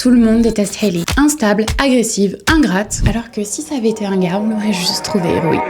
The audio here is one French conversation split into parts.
Tout le monde déteste Hailey. Instable, agressive, ingrate. Alors que si ça avait été un gars, on l'aurait juste trouvé héroïque.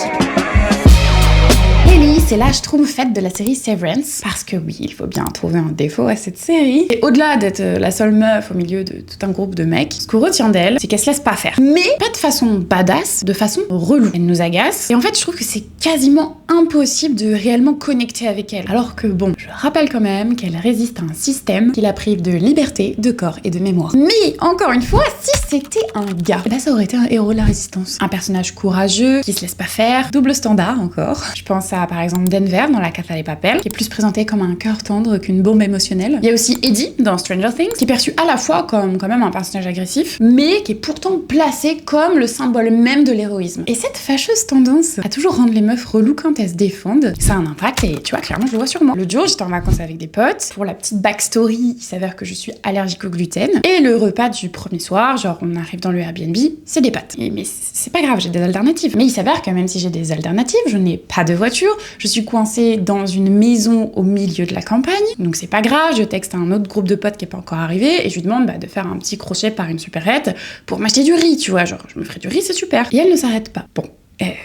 Hailey, c'est la schtroumpfette de la série Severance. Parce que oui, il faut bien trouver un défaut à cette série. Et au-delà d'être la seule meuf au milieu de tout un groupe de mecs, ce qu'on retient d'elle, c'est qu'elle se laisse pas faire. Mais pas de façon badass, de façon relou. Elle nous agace. Et en fait, je trouve que c'est quasiment impossible de réellement connecter avec elle. Alors que bon, je rappelle quand même qu'elle résiste à un système qui la prive de liberté, de corps et de mémoire. Mais encore une fois, si c'était un gars, bah ça aurait été un héros de la résistance. Un personnage courageux, qui se laisse pas faire, double standard encore. Je pense à par exemple Denver dans La Casa de Papel, qui est plus présenté comme un cœur tendre qu'une bombe émotionnelle. Il y a aussi Eddie dans Stranger Things, qui est perçu à la fois comme quand même un personnage agressif, mais qui est pourtant placé comme le symbole même de l'héroïsme. Et cette fâcheuse tendance à toujours rendre les meufs reloues quand elles se défendent, ça a un impact et tu vois, clairement je le vois sur moi. L'autre jour, j'étais en vacances avec des potes. Pour la petite backstory, il s'avère que je suis allergique au gluten. Et le repas du premier soir, genre on arrive dans le Airbnb, c'est des pâtes. Mais c'est pas grave, j'ai des alternatives. Mais il s'avère que même si j'ai des alternatives, je n'ai pas de voiture, je suis coincée dans une maison au milieu de la campagne, donc c'est pas grave, je texte à un autre groupe de potes qui est pas encore arrivé et je lui demande de faire un petit crochet par une supérette pour m'acheter du riz, tu vois, genre je me ferai du riz, c'est super. Et elle ne s'arrête pas. Bon.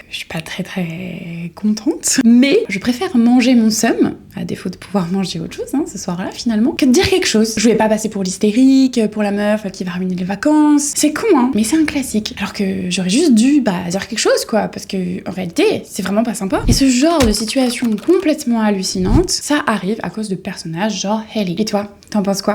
Je suis pas très contente, mais je préfère manger mon seum, à défaut de pouvoir manger autre chose ce soir-là finalement, que de dire quelque chose. Je voulais pas passer pour l'hystérique, pour la meuf qui va ruiner les vacances. C'est con mais c'est un classique. Alors que j'aurais juste dû dire quelque chose quoi, parce que en réalité c'est vraiment pas sympa. Et ce genre de situation complètement hallucinante, ça arrive à cause de personnages genre Hailey. Et toi, t'en penses quoi ?